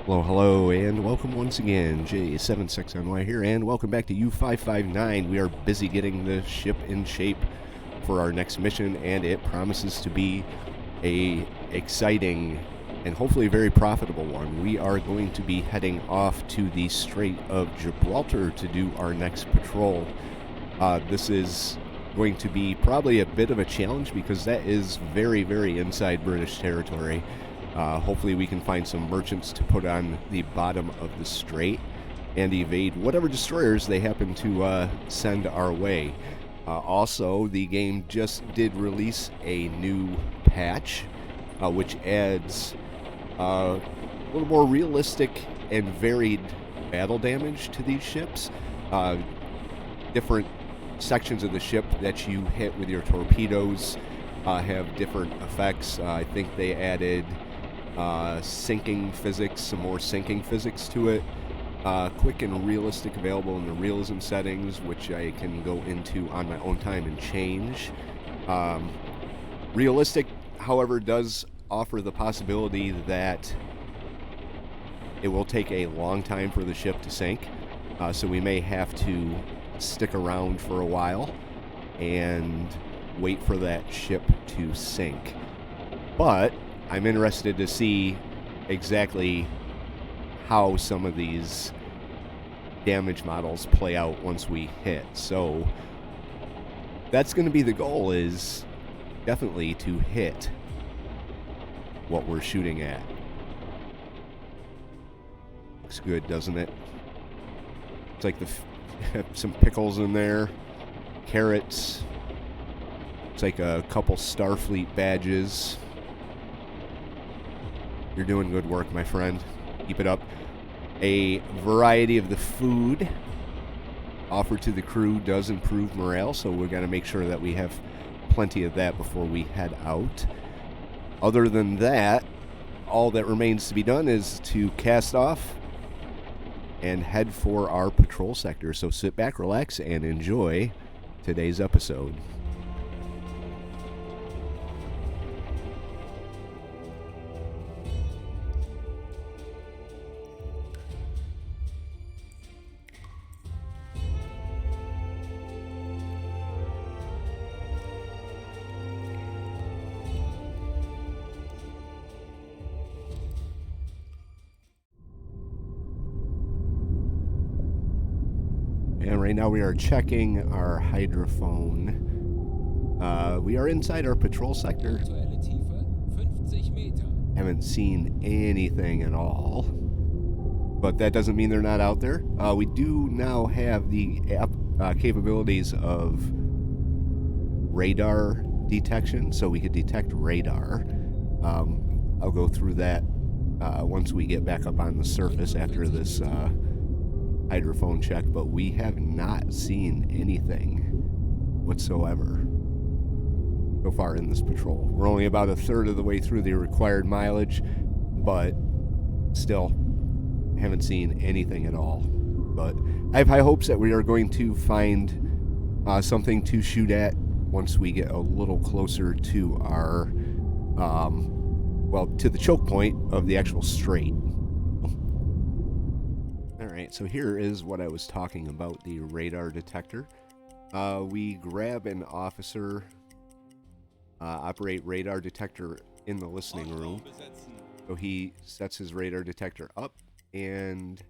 Hello, and welcome once again. J76NY here, and welcome back to U559. We are busy getting the ship in shape for our next mission, and it promises to be a exciting and hopefully very profitable one. We are going to be heading off to the Strait of Gibraltar to do our next patrol. This is going to be probably a bit of a challenge because that is very, very inside British territory. Hopefully we can find some merchants to put on the bottom of the strait and evade whatever destroyers they happen to send our way. Also, the game just did release a new patch, which adds a little more realistic and varied battle damage to these ships. Different sections of the ship that you hit with your torpedoes have different effects. I think they added sinking physics, some more sinking physics to it. Quick and realistic available in the realism settings, which I can go into on my own time and change. Realistic, however, does offer the possibility that it will take a long time for the ship to sink, so we may have to stick around for a while and wait for that ship to sink. But I'm interested to see exactly how some of these damage models play out once we hit. So that's going to be the goal, is definitely to hit what we're shooting at. Looks good, doesn't it? It's like some pickles in there, carrots. It's like a couple Starfleet badges. You're doing good work, my friend. Keep it up. A variety of the food offered to the crew does improve morale, so we're going to make sure that we have plenty of that before we head out. Other than that, all that remains to be done is to cast off and head for our patrol sector. So sit back, relax, and enjoy today's episode. And right now we are checking our hydrophone. We are inside our patrol sector. Haven't seen anything at all. But that doesn't mean they're not out there. We do now have the capabilities of radar detection, so we could detect radar. I'll go through that once we get back up on the surface after this hydrophone check, but we have not seen anything whatsoever so far in this patrol. We're only about a third of the way through the required mileage, but still haven't seen anything at all. But I have high hopes that we are going to find something to shoot at once we get a little closer to our to the choke point of the actual strait. Alright, so here is what I was talking about, the radar detector. We grab an officer, operate radar detector in the listening room. So he sets his radar detector up, and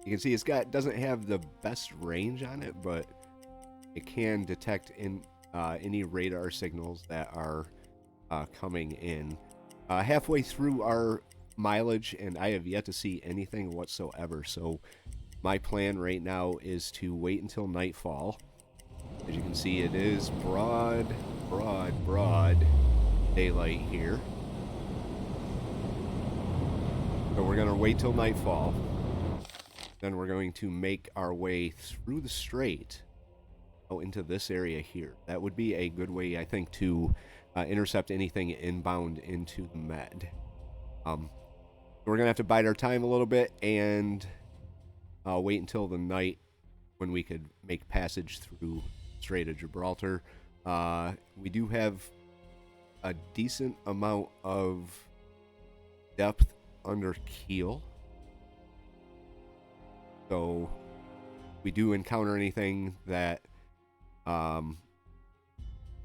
you can see doesn't have the best range on it, but it can detect any radar signals that are coming in. Halfway through our mileage, and I have yet to see anything whatsoever, so my plan right now is to wait until nightfall. As you can see, it is broad daylight here, so we're going to wait till nightfall. Then we're going to make our way through the strait into this area here. That would be a good way, I think, to intercept anything inbound into the Med. We're going to have to bide our time a little bit and wait until the night when we could make passage through Strait of Gibraltar. We do have a decent amount of depth under keel. So we do encounter anything that I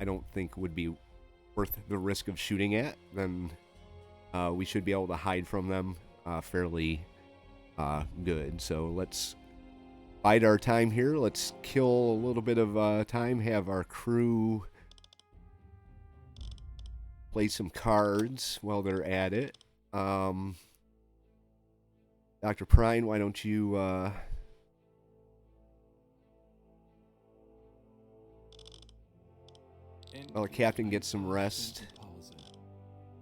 don't think would be worth the risk of shooting at, then we should be able to hide from them fairly good. So let's bide our time here. Let's kill a little bit of time, have our crew play some cards while they're at it. Dr. Prine, why don't you while the captain gets some rest.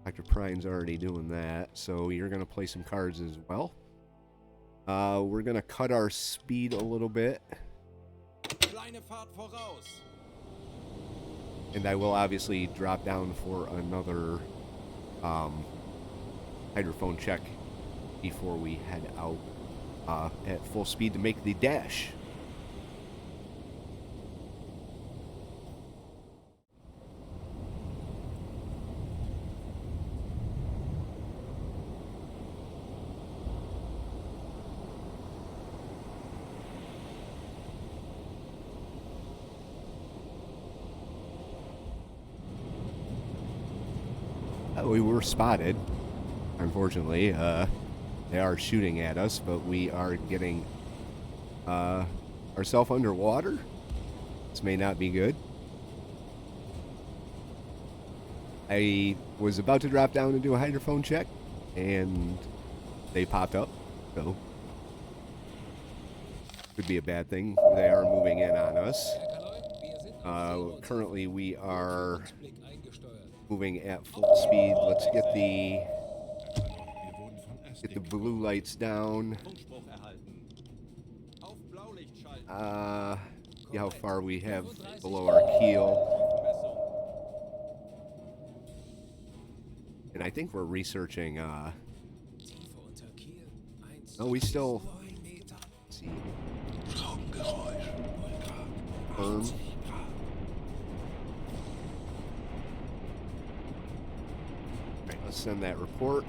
Dr. Prine's already doing that, so you're going to play some cards as well. We're going to cut our speed a little bit. And I will obviously drop down for another hydrophone check before we head out at full speed to make the dash. We were spotted. Unfortunately, they are shooting at us, but we are getting ourselves underwater. This may not be good. I was about to drop down and do a hydrophone check, and they popped up, so could be a bad thing. They are moving in on us. Currently, we are moving at full speed. Let's get the blue lights down. See how far we have below our keel. And I think we're researching oh, we still let's see. Firm. Send that report.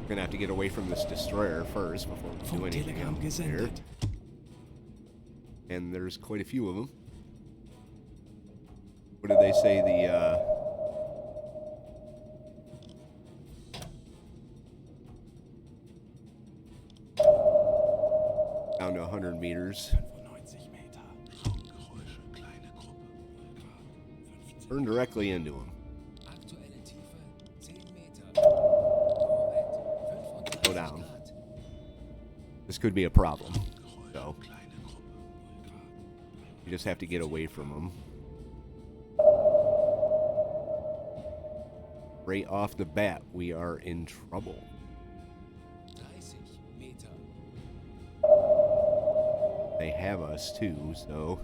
We're gonna have to get away from this destroyer first before we do anything else here. And there's quite a few of them. What did they say down to 100 meters. Turn directly into him. Go down. This could be a problem. So you just have to get away from him. Right off the bat, we are in trouble. They have us too, so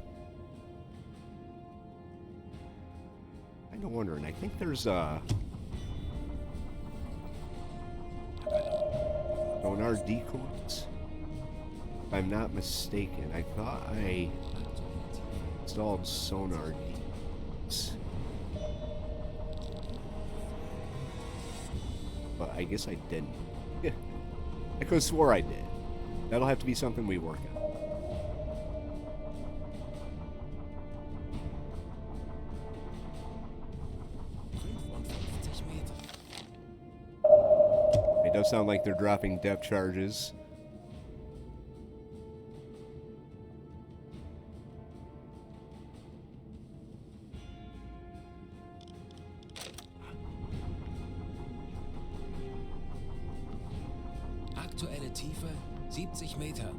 I'm wondering. I think there's on our decoys, if I'm not mistaken, I thought I installed sonar decoys, but I guess I didn't. I could have swore I did. That'll have to be something we work on. It does sound like they're dropping depth charges. Aktuelle Tiefe 70 Meter.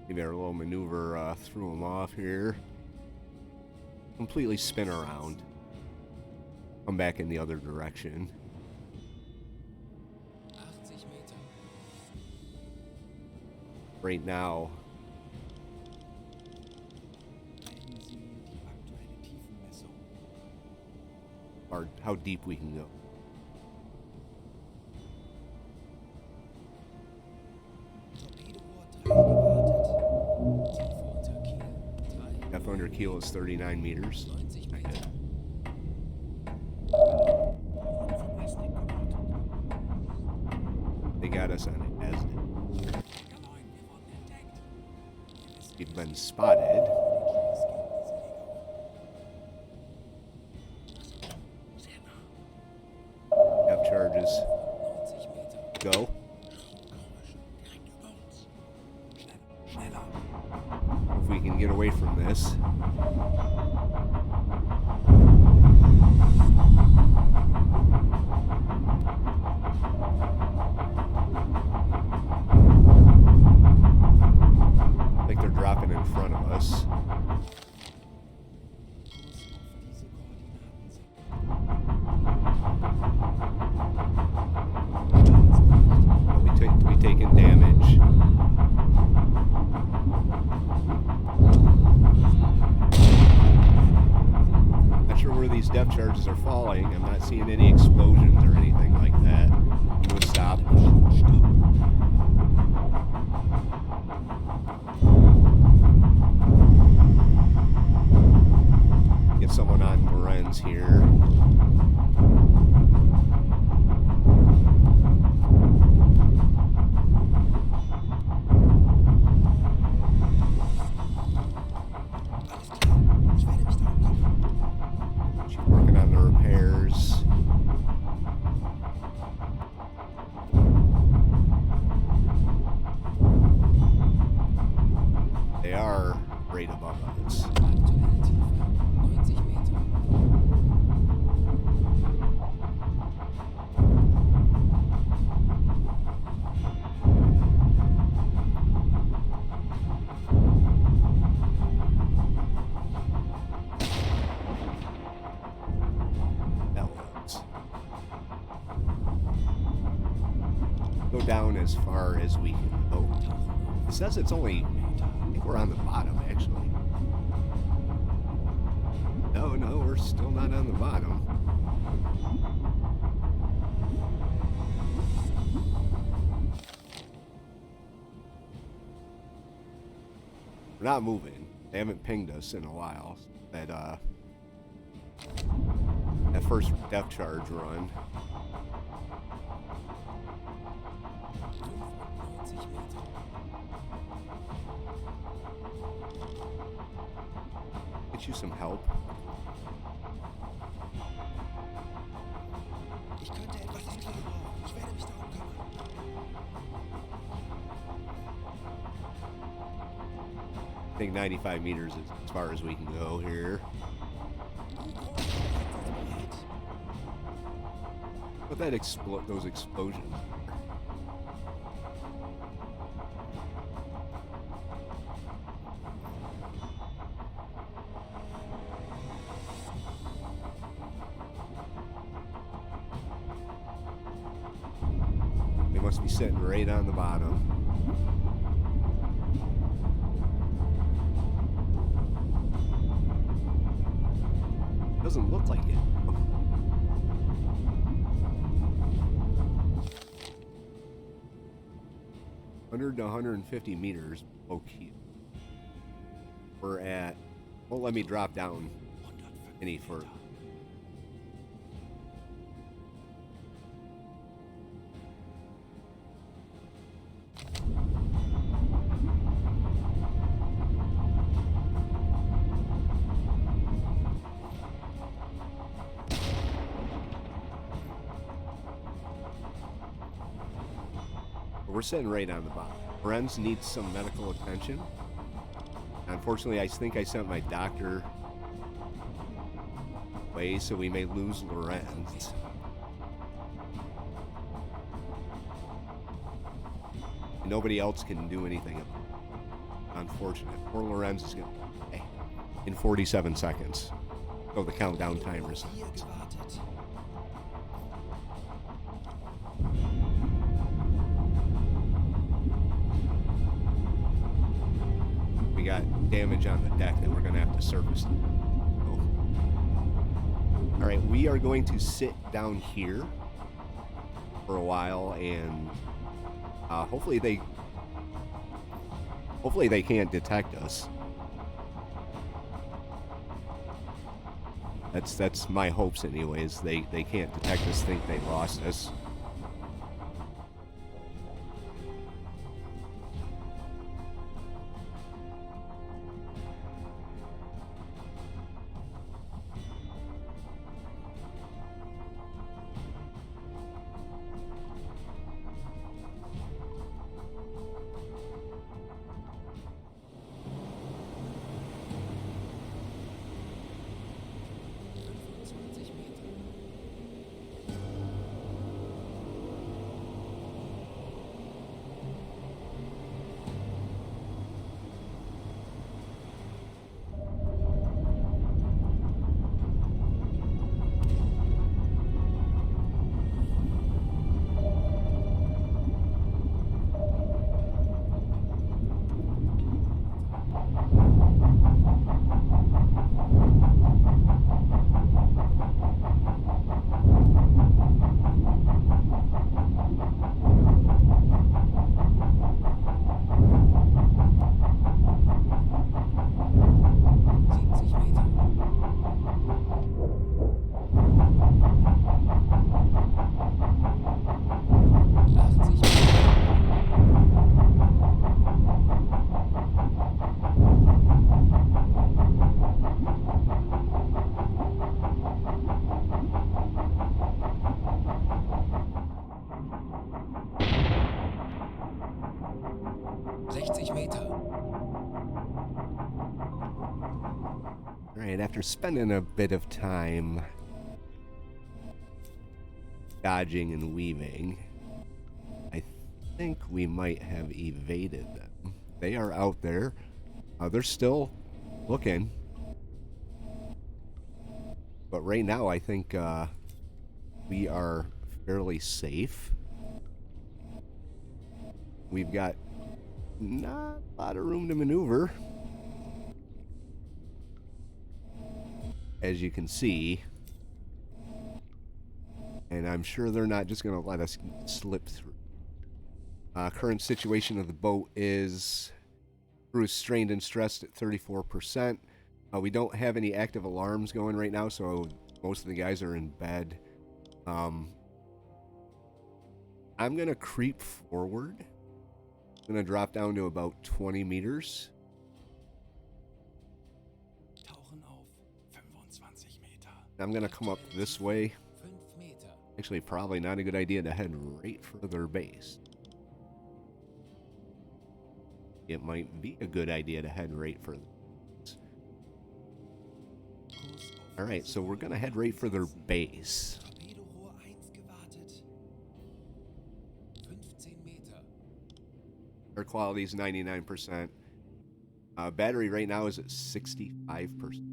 Maybe our little maneuver threw them off here. Completely spin around. Come back in the other direction. 80 Meter. Right now, or how deep we can go. 200 keel is 39 meters. 90 Meter. They got us on it as we've been spotted. Depth charges. 90 Meter. Go. If we can get away from this. Like they're dropping in front of us. We taking damage. Not sure where these depth charges are falling. I'm not seeing any explosions or anything like that. I'm gonna stop. Get someone on Lorenz here. She's working on the repairs. They are right above us. Aktuelle Tiefe 90 Meter. That works. Go down as far as we can go. It says it's only, I think we're on the bottom actually. No, we're still not on the bottom. We're not moving. They haven't pinged us in a while. That first depth charge run. 95 Meter. Get you some help. Ich könnte etwas Hilfe gebrauchen. Ich werde mich darum kümmern. I think 95 meters is as far as we can go here. But that those explosions. They must be sitting right on the bottom. Doesn't look like it. 100 to 150 meters below keel. We're at, won't let me drop down any further. We're sitting right on the bottom. Lorenz needs some medical attention. Unfortunately, I think I sent my doctor away, so we may lose Lorenz. Nobody else can do anything. Unfortunate. Poor Lorenz is going to die in 47 seconds. So the countdown timer is. Hier gewartet. We got damage on the deck that we're going to have to surface. Oh. All right, we are going to sit down here for a while, and hopefully they can't detect us. That's my hopes anyways. They can't detect us, think they lost us. Alright, after spending a bit of time dodging and weaving, I think we might have evaded them. They are out there. They're still looking. But right now, I think we are fairly safe. We've got not a lot of room to maneuver. As you can see. And I'm sure they're not just going to let us slip through. Current situation of the boat is crew is strained and stressed at 34%. We don't have any active alarms going right now, so most of the guys are in bed. I'm going to creep forward. I'm going to drop down to about 20 meters. I'm going to come up this way. Actually, probably not a good idea to head right for their base. It might be a good idea to head right for their base. Alright, so we're going to head right for their base. Air quality is 99%. Battery right now is at 65%.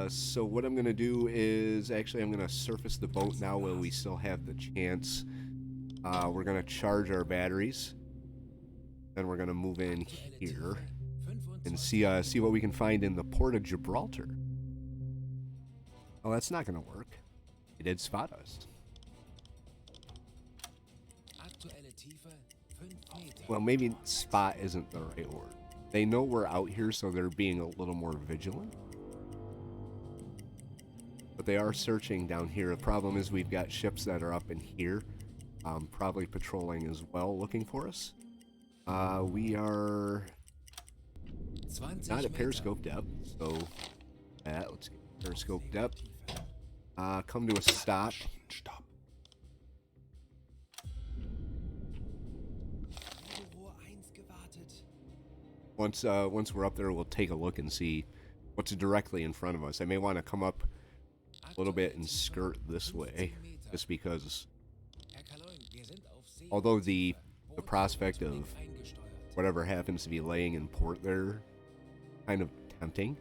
So what I'm going to do is, actually, I'm going to surface the boat now while we still have the chance. We're going to charge our batteries. Then we're going to move in here and see what we can find in the port of Gibraltar. Oh, that's not going to work. They did spot us. Well, maybe spot isn't the right word. They know we're out here, so they're being a little more vigilant. But they are searching down here. The problem is we've got ships that are up in here, probably patrolling as well, looking for us. We are not at periscope depth, so let's get periscope depth. Come to a stop. Once we're up there, we'll take a look and see what's directly in front of us. I may want to come up a little bit and skirt this way, just because although the prospect of whatever happens to be laying in port there kind of tempting,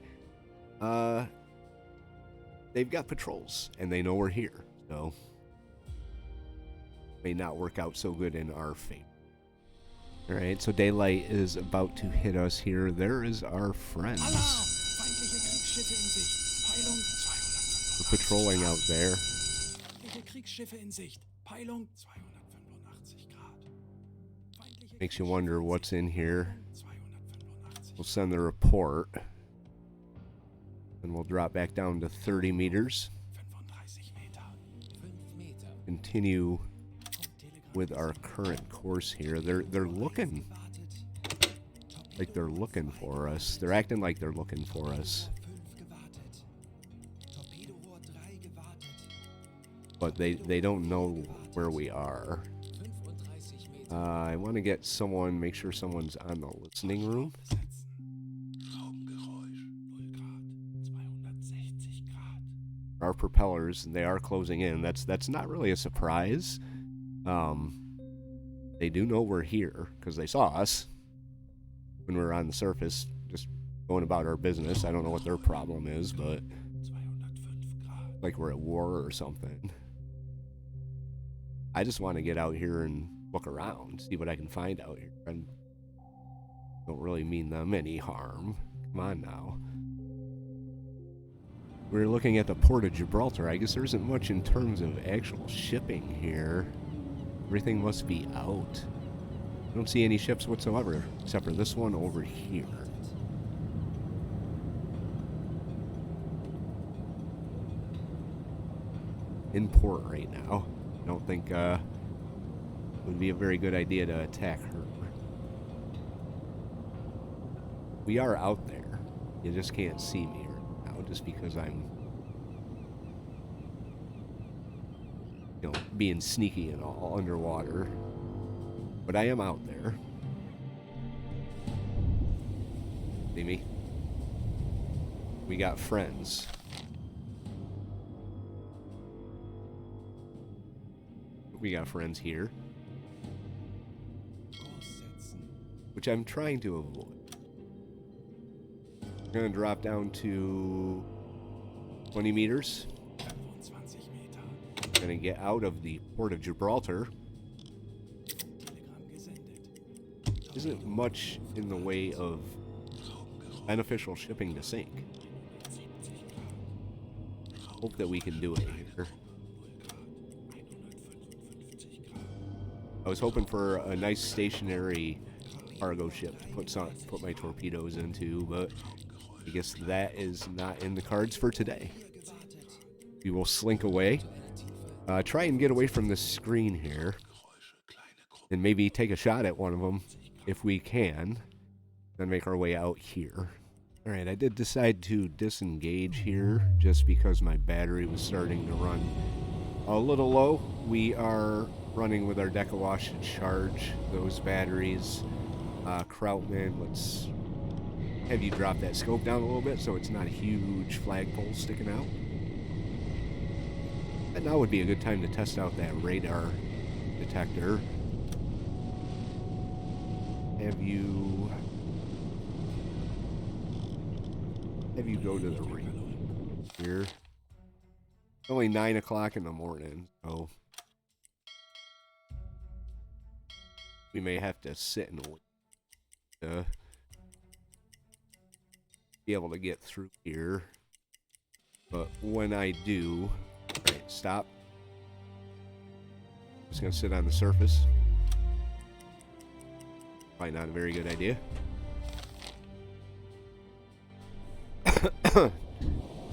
they've got patrols and they know we're here, so may not work out so good in our favor. Alright, so daylight is about to hit us here. There is our friends. We're patrolling out there. Makes you wonder what's in here. We'll send the report. And we'll drop back down to 30 meters. 35 Meter. 5 Meter. Continue Telegram with our current course here. They're looking gewartet. like they're looking for us. They're acting like they're looking for us. 5 gewartet. Torpedorohr 3 gewartet. But they don't know where we are. 35 Meter. I want to get someone, make sure someone's on the listening room. Besetzen. Raumgeräusch 0 Grad. 260 Grad. Our propellers, they are closing in. That's not really a surprise. They do know we're here because they saw us when we were on the surface, just going about our business. I don't know what their problem is, but 205 Grad. like we're at war or something. I just want to get out here and look around, see what I can find out here. I don't really mean them any harm. Come on now. We're looking at the port of Gibraltar. I guess there isn't much in terms of actual shipping here. Everything must be out. I don't see any ships whatsoever, except for this one over here. In port right now. I don't think it would be a very good idea to attack her. We are out there. You just can't see me right now just because I'm, you know, being sneaky and all underwater. But I am out there. See me? We got friends. We got friends here, Aussetzen. which I'm trying to avoid. We're going to drop down to 20 meters. 25 Meter. Going to get out of the port of Gibraltar. Telegram gesendet. Isn't much in the way of beneficial shipping to sink. 70 Grad. Hope that we can do it here. 0 Grad. 155 Grad. I was hoping for a nice stationary cargo ship to put my torpedoes into, but I guess that is not in the cards for today. We will slink away. Try and get away from the screen here. And maybe take a shot at one of them if we can. Then make our way out here. Alright, I did decide to disengage here just because my battery was starting to run a little low. We are running with our deck awash to charge those batteries. Krautman, let's have you drop that scope down a little bit so it's not a huge flagpole sticking out. And now would be a good time to test out that radar detector. Have you go to the ring here. It's only 9 o'clock in the morning, so we may have to sit and wait to be able to get through here. But when I do, alright, stop. Just gonna sit on the surface. Probably not a very good idea.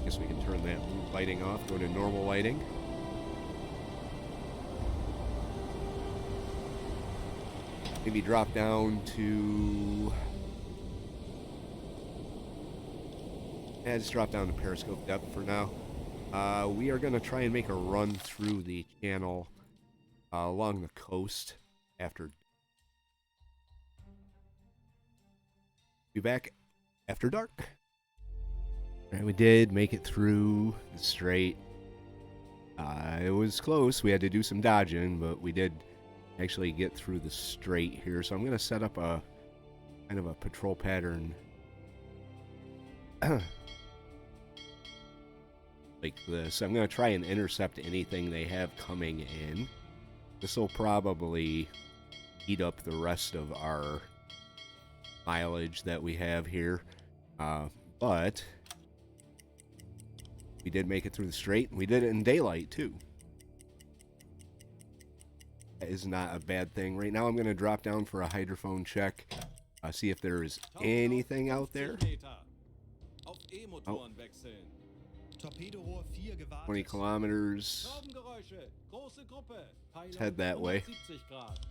Guess we can turn that lighting off, go to normal lighting. Maybe drop down to... Yeah, just drop down to periscope depth for now. We are going to try and make a run through the channel along the coast after... Be back after dark. Alright, we did make it through the strait. It was close. We had to do some dodging, but we did actually get through the strait here. So I'm going to set up a kind of a patrol pattern like this. I'm going to try and intercept anything they have coming in. This will probably eat up the rest of our mileage that we have here. But we did make it through the strait. We did it in daylight, too. That is not a bad thing. Right now I'm going to drop down for a hydrophone check. See if there is anything out there. Auf Seemotoren wechseln. Torpedorohr 4 gewartet. 20 kilometers. Schraubengeräusche. Große Gruppe. Let's head that way. 170 Grad.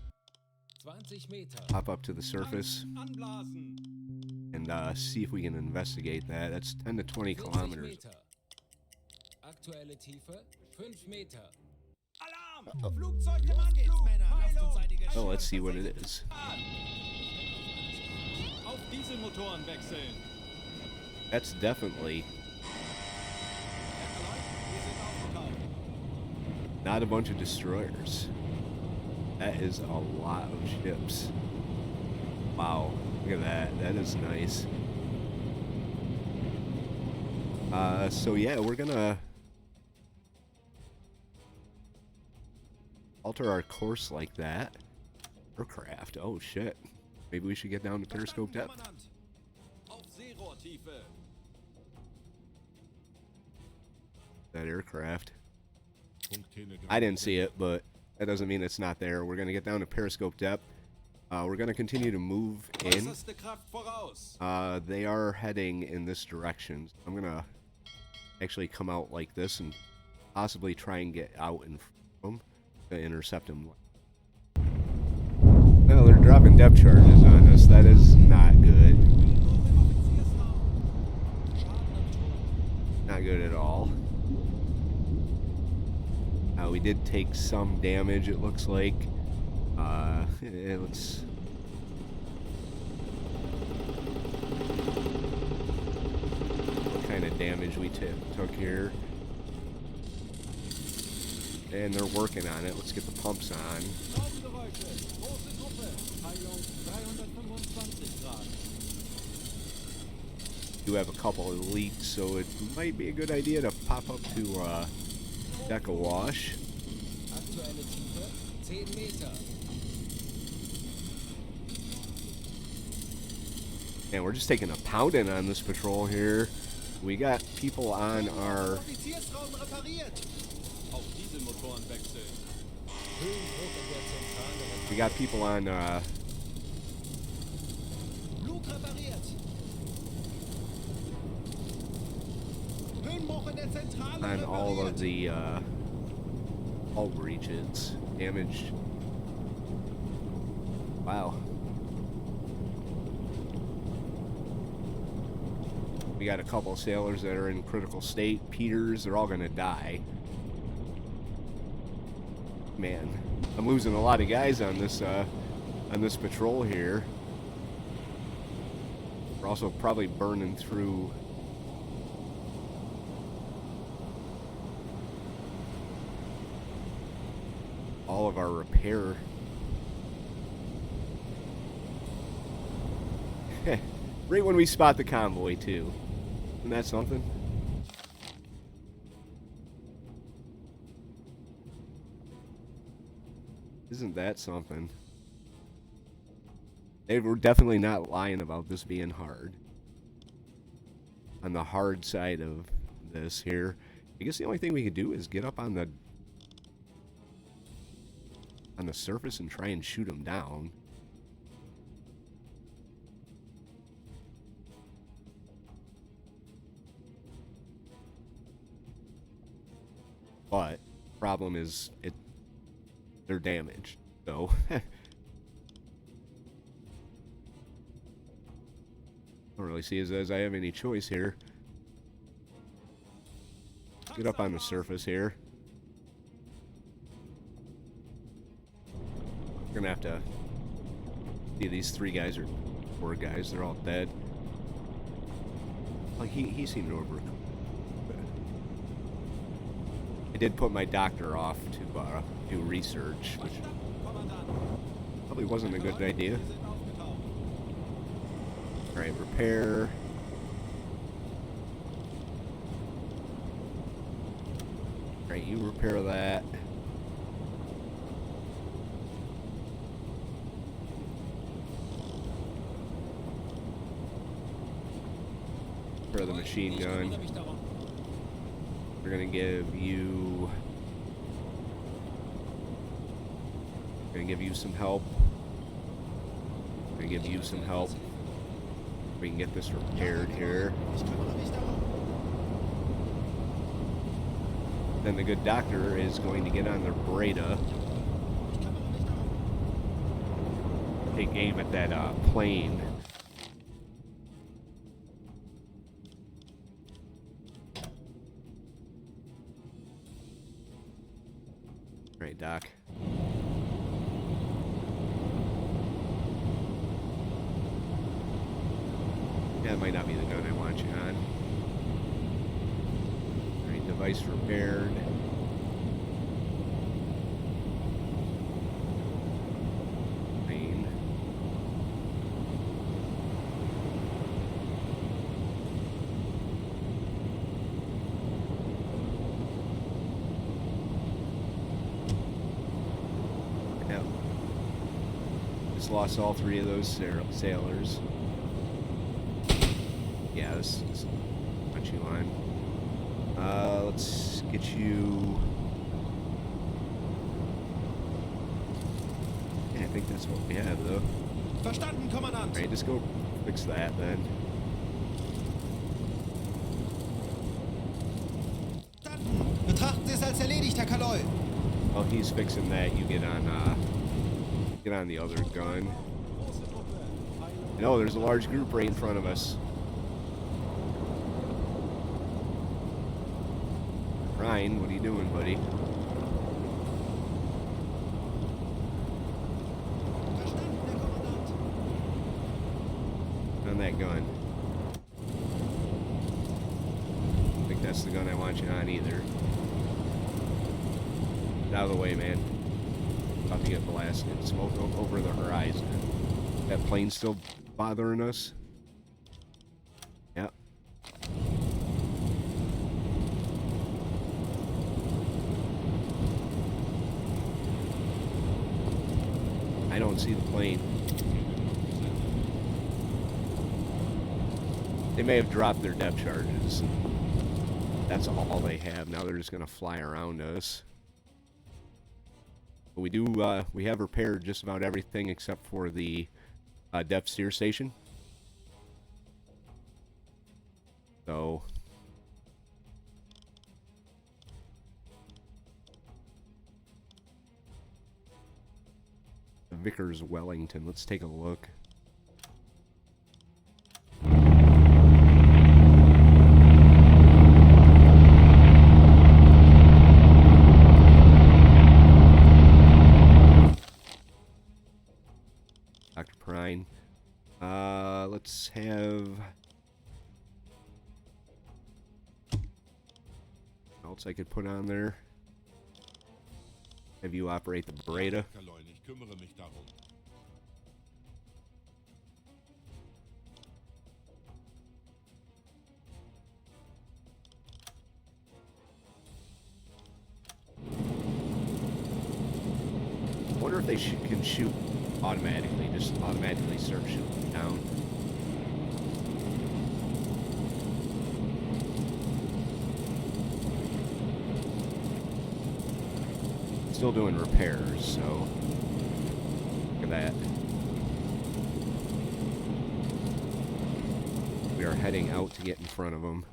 20 Meter. Hop up to the surface Anblasen. and see if we can investigate that. That's 10 to 20 40 kilometers. Meter. Aktuelle Tiefe 5 Meter. Alarm! Flugzeug im Los geht's, Anflug! Männer. Lasst uns Heilung! einige Oh, let's see what it is. Auf Dieselmotoren wechseln. That's definitely Wir sind aufgetaucht. not a bunch of destroyers. That is a lot of ships. Wow, look at that. That is nice. So yeah, we're gonna alter our course like that. Aircraft. Oh shit. Maybe we should get down to periscope depth. Kommandant. Auf Seerohrtiefe. That aircraft. I didn't see it, but that doesn't mean it's not there. We're gonna get down to periscope depth. We're gonna continue to move in. Äußerste Kraft voraus. They are heading in this direction. I'm gonna actually come out like this and possibly try and get out in front of them to intercept them. Well, they're dropping depth charges on us. That is not good. Not good at all. We did take some damage, it looks like. Let's... What kind of damage we took here. And they're working on it. Let's get the pumps on. Schraubengeräusche. Große Gruppe. Heilung 325 Grad. Do have a couple of leaks, so it might be a good idea to pop up to deck awash. Aktuelle Tiefe 10 Meter. And we're just taking a pounding on this patrol here. We got people on our... Offiziersraum repariert. Auf Dieselmotoren wechseln. Höhendruck in der Zentrale. We got people on Flug repariert. Höhenbruch in der Zentrale on all of repariert. the hull breaches. Damaged. Wow. We got a couple of sailors that are in critical state. Peters, they're all gonna die. Man, I'm losing a lot of guys on this patrol here. We're also probably burning through all of our repair. Right when we spot the convoy too. Isn't that something? Isn't that something? They were definitely not lying about this being hard. On the hard side of this here, I guess the only thing we could do is get up on the surface and try and shoot them down. But problem is they're damaged. So I don't really see as I have any choice here. Get up on the surface here. We're gonna have to see these three guys or four guys, they're all dead. Like he seemed over. I did put my doctor off to do research, which probably wasn't a good idea. Alright, repair. Alright, you repair that. Repair the machine gun. We're gonna give you some help. We're gonna give you some help. We can get this repaired here. Ich kümmere mich darum. Then the good doctor is going to get on their Beretta, Ich kümmere mich darum. take aim at that plane. Right, Doc. Yeah, it might not be the gun I want you on. Alright, device repaired. Plane. Yep. Just lost all three of those sailors. Yeah, this is what you on. Let's get you. Yeah, I think that's what we have, though. Verstanden, Kommandant. Alright, just go fix that then. Verstanden. Betrachten Sie es als erledigt, Herr Kaloy. While he's fixing that, you get on the other gun. No, there's a large group right in front of us. Ryan, what are you doing, buddy? Verstanden, Herr Kommandant. On that gun. I think that's the gun I want you on either. Get out of the way, man. About to get blasted. Smoke over the horizon. That plane's still bothering us? Yep. I don't see the plane. They may have dropped their depth charges. That's all they have. Now they're just going to fly around us. But we do, we have repaired just about everything except for the depth steer station. So Vickers Wellington. Let's take a look. Dr. Prine. Let's have what else I could put on there. Have you operate the Beretta. Kaloy, ich kümmere mich darum. I wonder if they can shoot automatically, just automatically start shooting down. Still doing repairs, so look at that. We are heading out to get in front of them.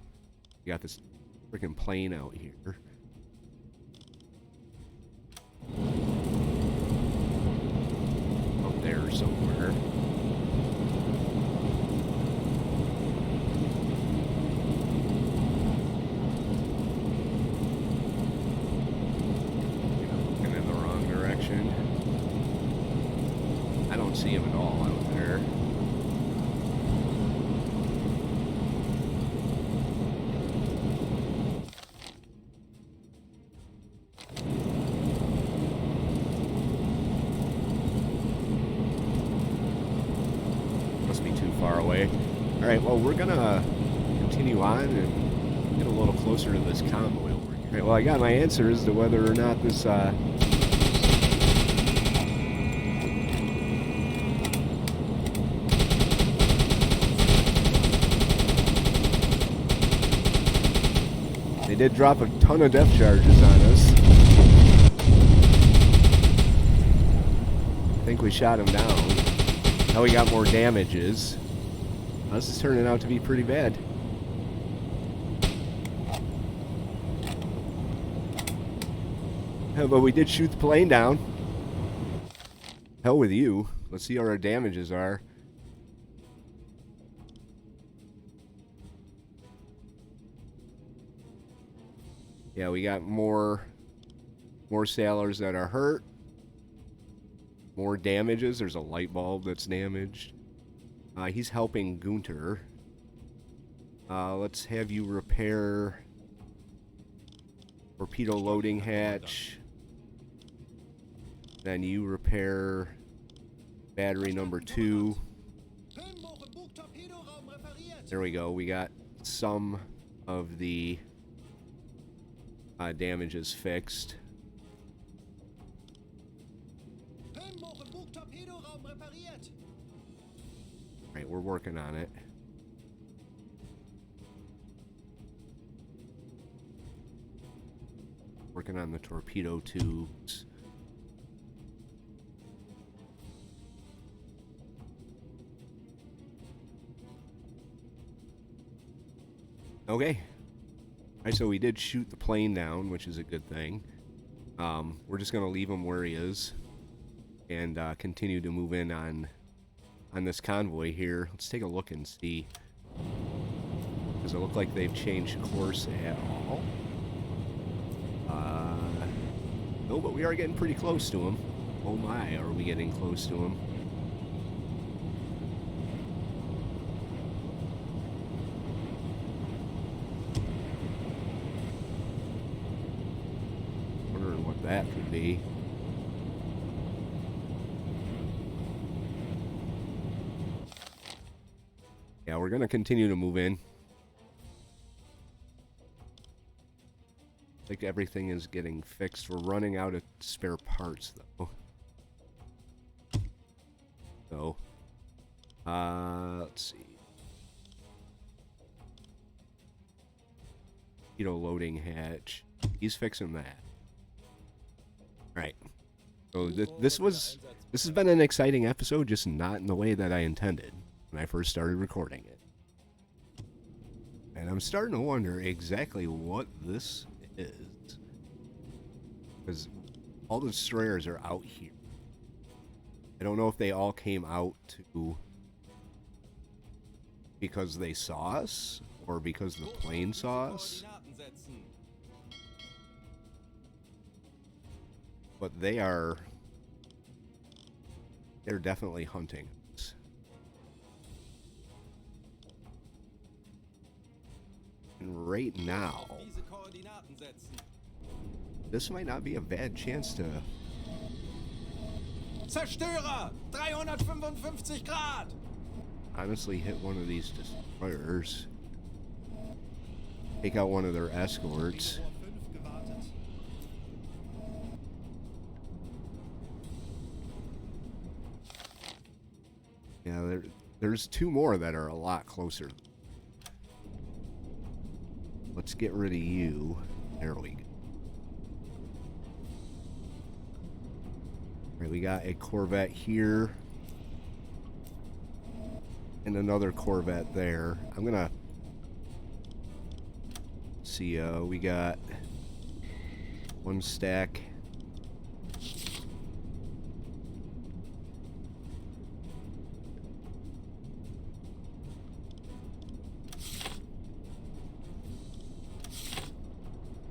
We got this freaking plane out here. Up there somewhere. Looking in the wrong direction. I don't see him at all out there. Must be too far away. Alright, well, we're gonna continue on and get a little closer to this convoy over here. Alright, well, I got my answer as to whether or not this, they did drop a ton of depth charges on us. I think we shot him down. Now we got more damages. This is turning out to be pretty bad. But we did shoot the plane down. Hell with you. Let's see what our damages are. Yeah, we got more sailors that are hurt. More damages. There's a light bulb that's damaged. He's helping Gunter. Let's have you repair torpedo loading hatch. Then you repair battery number 2. There we go. We got some of the damages fixed. Right, we're working on it. Working on the torpedo tubes. Okay. Alright, so we did shoot the plane down, which is a good thing. We're just going to leave him where he is and continue to move in on this convoy here. Let's take a look and see. Does it look like they've changed course at all? No, but we are getting pretty close to him. Oh my, are we getting close to him? Wondering what that could be. Yeah, we're going to continue to move in. I think everything is getting fixed. We're running out of spare parts, though. So, let's see. Loading hatch. He's fixing that. Right. So this has been an exciting episode, just not in the way that I intended when I first started recording it. And I'm starting to wonder exactly what this is. Because all the destroyers are out here. I don't know if they all came out because they saw us or because the plane saw us. But they're definitely hunting us. And right now, this might not be a bad chance to... Zerstörer! 355 Grad! honestly hit one of these destroyers. Take out one of their escorts. Yeah, there's two more that are a lot closer. Let's get rid of you. There we go. Alright, we got a Corvette here. And another Corvette there. I'm gonna see, we got one stack.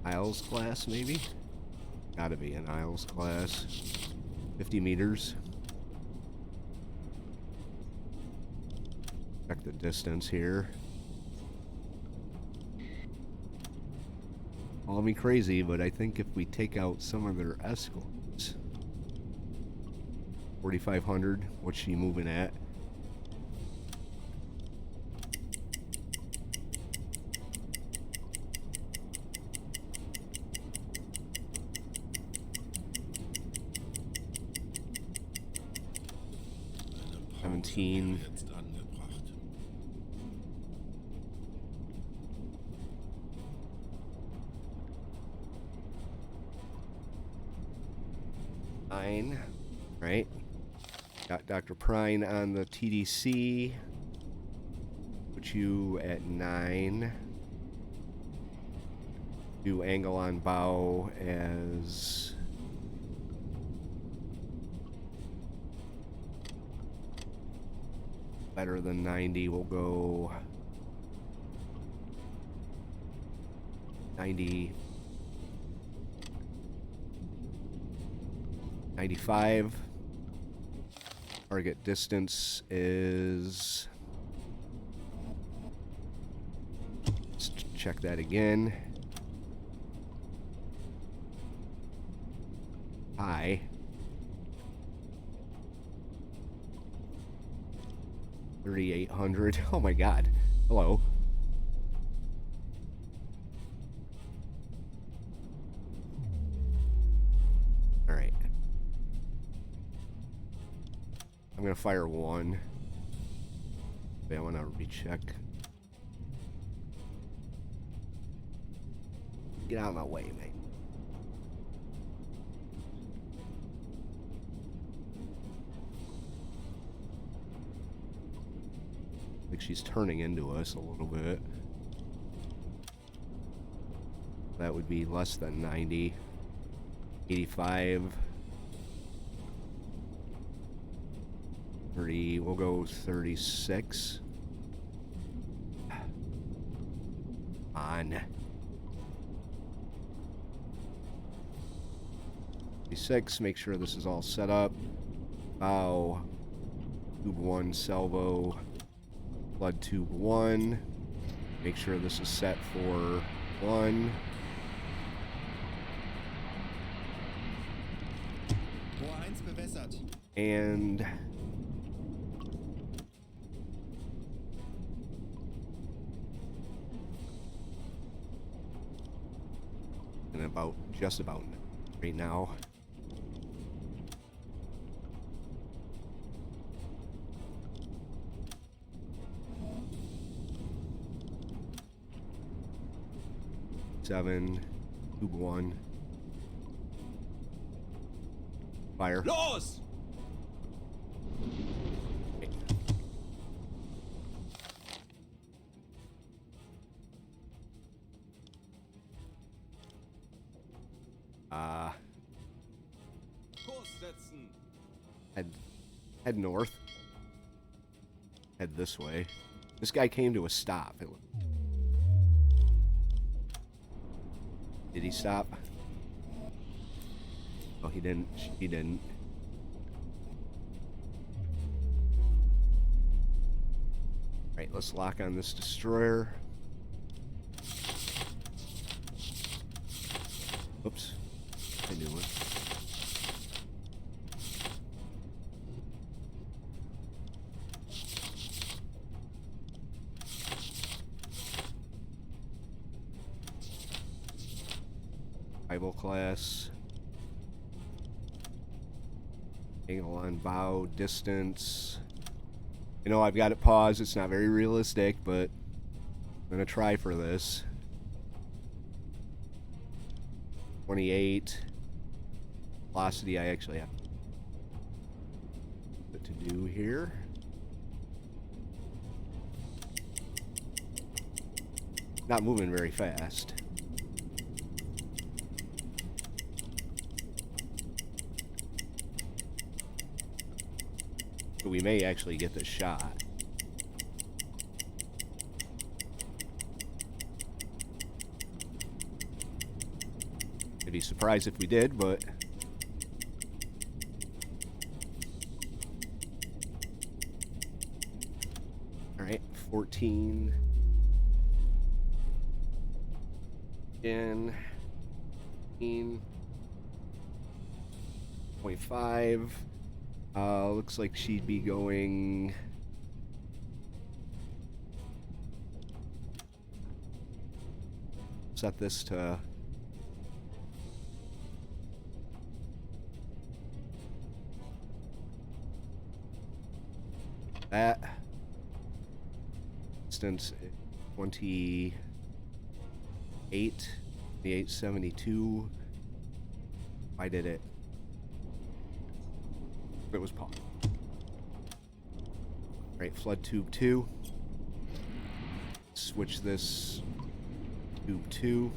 Isles class, maybe? Gotta be an Isles class. 50 meters. Check the distance here. Call me crazy, but I think if we take out some of their escorts... 4,500, what's she moving at? Prine, right? Got Dr. Prine on the TDC. put you at 9. Do angle on bow as better than 90. We'll go 90, 95. Target distance is, let's check that again. High. 3,800. Oh my god. Hello. Alright. I'm gonna fire one. Wait, I wanna recheck. Get out of my way, mate. Like she's turning into us a little bit. That would be less than 90. 85. 30. We'll go 36. On. 36. Make sure this is all set up. Bow. Tube 1 salvo. Flood tube 1. Make sure this is set for 1. Rohr 1 bewässert. And about just about right now. Seven, tube 1. Fire. Los! Kurs setzen. Head north. Head this way. This guy came to a stop. Did he stop? Oh, he didn't. He didn't. Right, let's lock on this destroyer. Oops. I knew it. Rival class. Angle on bow, distance. You know, I've got it paused. It's not very realistic, but I'm going to try for this. 28. Velocity, I actually have what to do here. Not moving very fast. So we may actually get this shot. I'd be surprised if we did, but all right, 14. 10. 15.5. Looks like she'd be going set this to that distance 28, the 872. I did it. It was paused. Right, flood tube 2. Switch this tube 2.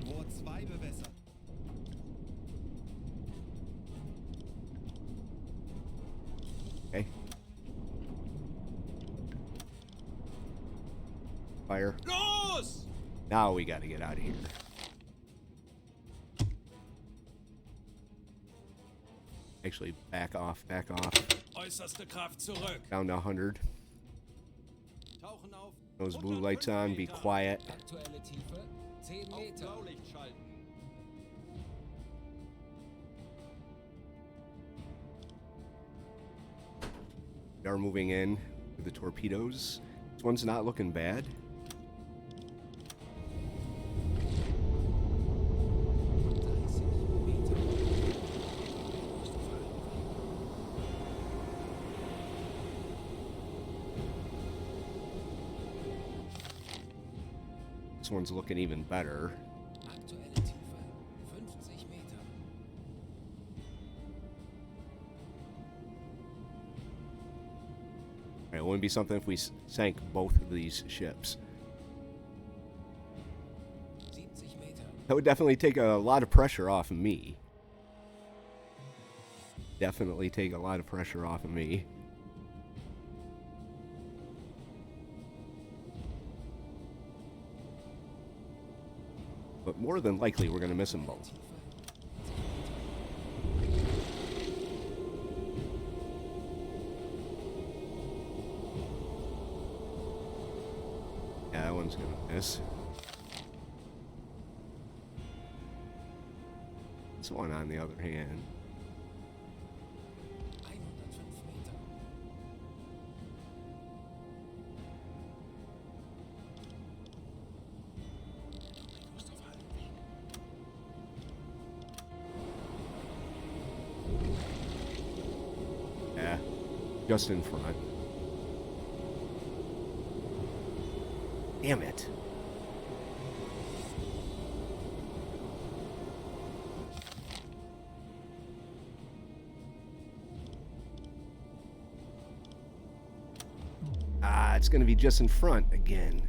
Rohr 2 bewässert. Okay. Fire. Los! Now we gotta get out of here. Actually, back off, back off. Äußerste Kraft zurück. Down to 100. Tauchen auf. Those blue lights 105 on, be Meter. quiet. Aktuelle Tiefe 10 Auf Meter. Blaulicht schalten. We are moving in with the torpedoes. This one's not looking bad. This one's looking even better. Aktuelle Tiefe 50 Meter. It wouldn't be something if we sank both of these ships. 70 Meter. That would definitely take a lot of pressure off of me. Definitely take a lot of pressure off of me. But more than likely, we're going to miss them both. Yeah, that one's going to miss. This one, on the other hand, 105 Meter. yeah, just in front. Damn it. Ah, it's going to be just in front again.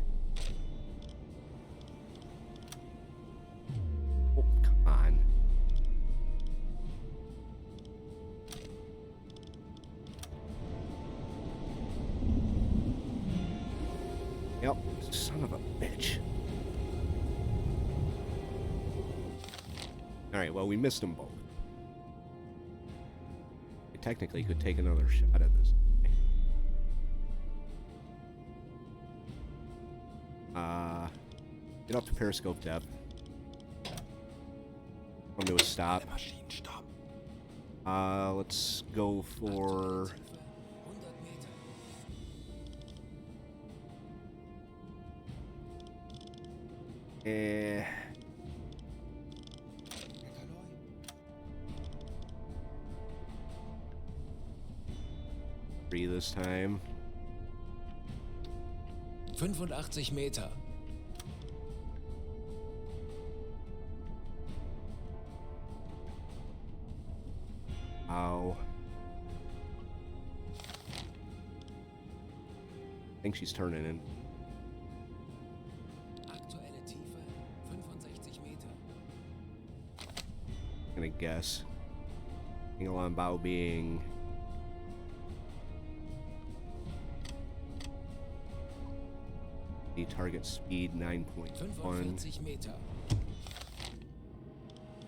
Oh, come on. Yep, son of a bitch. Alright, well, we missed them both. I technically could take another shot at this. Get up to periscope depth. Come to a stop. Let's go for... 100 Meter. Eh, Herr Kaloy. 3 this time. 85 Meter. Ow. I think she's turning in. Aktuelle Tiefe 65 Meter. I'm gonna guess. Angle on bow being... the target speed 9.1. 45 Meter.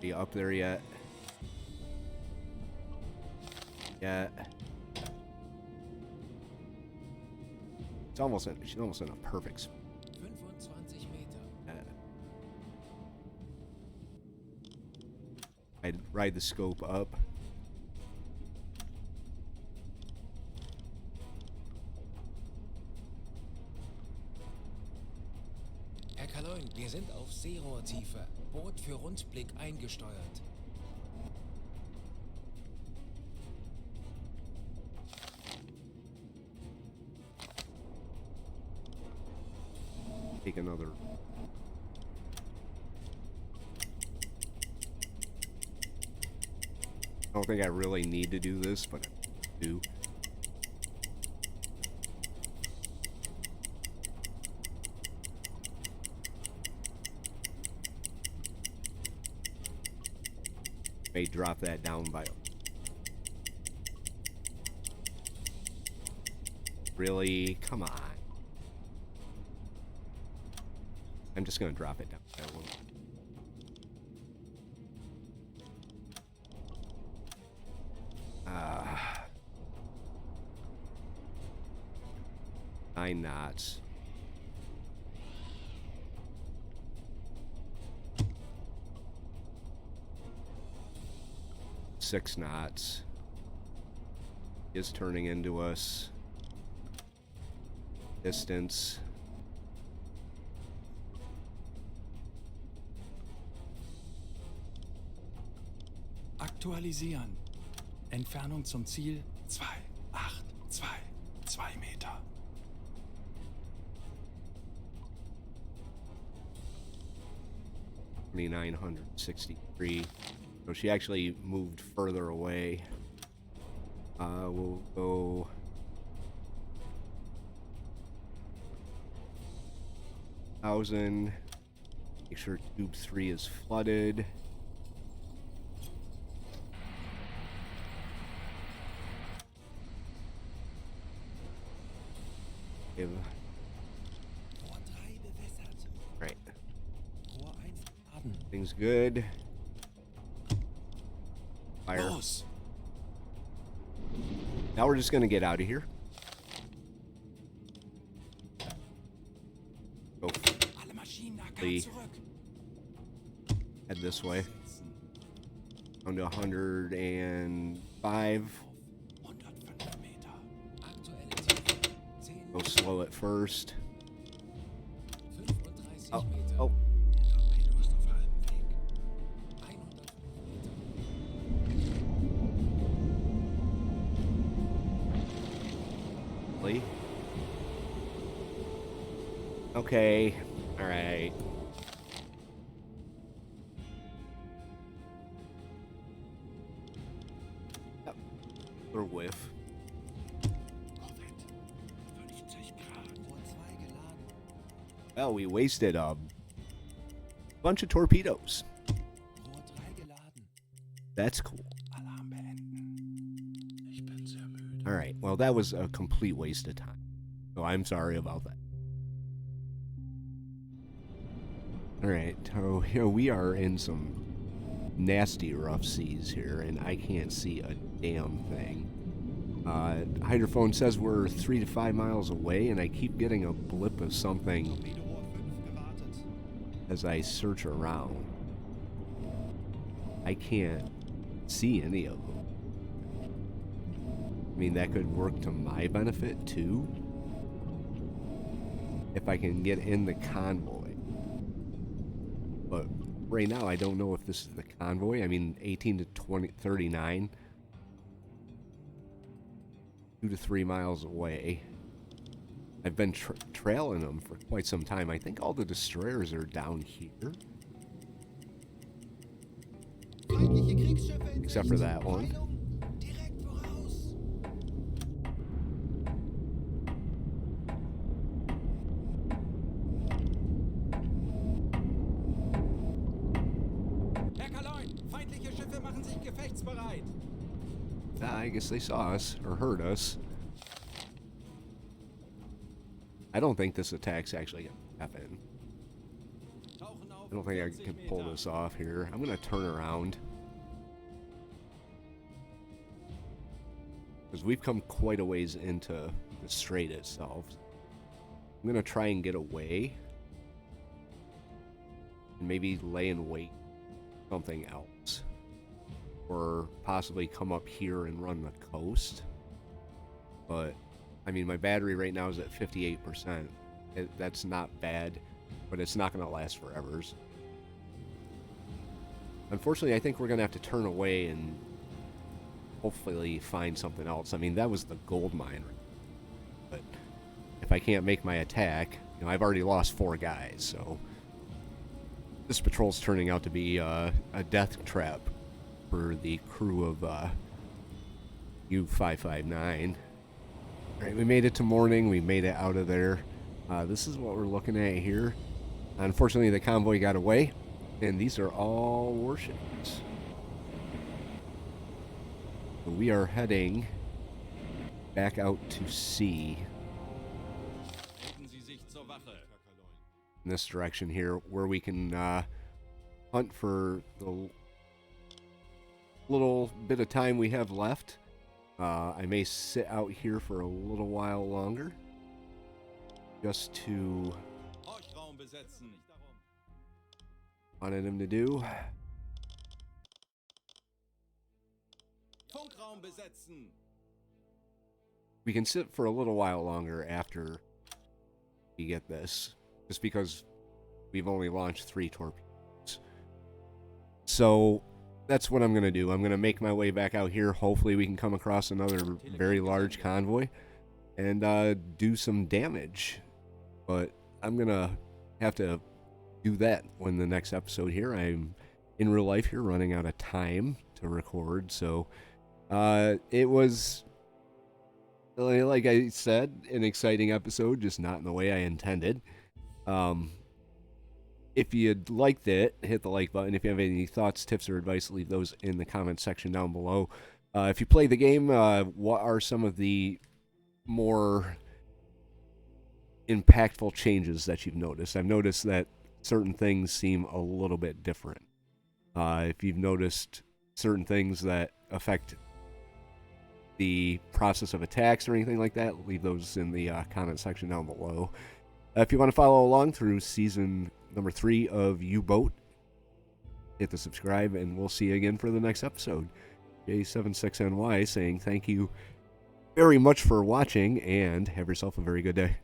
Are you up there yet? Yeah. It's almost in, she's almost in a perfect spot. 25 Meter. I'd ride the scope up. Herr Kaloin, wir sind auf Seerohrtiefe. Boot für Rundblick eingesteuert. Take another. I don't think I really need to do this, but I do. May drop that down by... Really? Come on. I'm just going to drop it down by a little. Nine knots. Six knots. Is turning into us. Distance. Aktualisieren. Entfernung zum Ziel 2,822 Meter. $2,963. So she actually moved further away. We'll go... Thousand. Make sure tube 3 is flooded. Give. Right. Things good. Fire. Los! Now we're just gonna get out of here. Go. Alle Maschinen nach Lee. Kahn zurück. Head this way. Down to 105. 105 Meter. Aktuelle Tiefe 10 Go slow at first. 35 Oh, Meter. oh. Der Torpedo ist auf halbem Weg. 105 Meter. Lee. Okay. All right. Yep. Little whiff. Korvette. 50 Grad. Rohr 2 geladen. Well, we wasted a bunch of torpedoes. Rohr 3 geladen. That's cool. Alarm beenden. Ich bin sehr müde. All right. Well, that was a complete waste of time. So I'm sorry about that. All right. So here we are in some nasty rough seas here, and I can't see a damn thing. Hydrophone says we're 3 to 5 miles away, and I keep getting a blip of something Torpedorohr 5 gewartet. as I search around. I can't see any of them. I mean, that could work to my benefit too. If I can get in the convoy. But right now, I don't know if this is the convoy. I mean, 18 to 39. 2 to 3 miles away. I've been trailing them for quite some time. I think all the destroyers are down here. Feindliche Kriegsschiffe in Except for Sicht. that one. Peilung direkt voraus. Herr Kaloin, feindliche Schiffe machen sich gefechtsbereit. I guess they saw us, or heard us. I don't think this attack's actually gonna happen. Tauchen auf I don't think I 40 can pull Meter. this off here. I'm gonna turn around. Because we've come quite a ways into the strait itself. I'm gonna try and get away. And maybe lay in wait for something else. Or possibly come up here and run the coast. But, I mean, my battery right now is at 58%. That's not bad, but it's not going to last forever. Unfortunately, I think we're going to have to turn away and hopefully find something else. I mean, that was the gold mine. But if I can't make my attack, you know, I've already lost 4 guys, so this patrol's turning out to be a death trap for the crew of U-559. Alright, we made it to morning. We made it out of there. This is what we're looking at here. Unfortunately, the convoy got away, and these are all warships. So we are heading back out to sea in this direction here, where we can hunt for the little bit of time we have left. I may sit out here for a little while longer, just to wanted him to do. We can sit for a little while longer after we get this, just because we've only launched 3 torpedoes. So that's what I'm going to do. I'm going to make my way back out here. Hopefully we can come across another very large convoy and do some damage. But I'm going to have to do that when the next episode here. I'm in real life here running out of time to record. So it was, like I said, an exciting episode, just not in the way I intended. If you liked it, hit the like button. If you have any thoughts, tips, or advice, leave those in the comment section down below. If you play the game, what are some of the more impactful changes that you've noticed? I've noticed that certain things seem a little bit different. If you've noticed certain things that affect the process of attacks or anything like that, leave those in the comment section down below. If you want to follow along through season number 3 of U-Boat, hit the subscribe, and we'll see you again for the next episode. J76NY saying thank you very much for watching, and have yourself a very good day.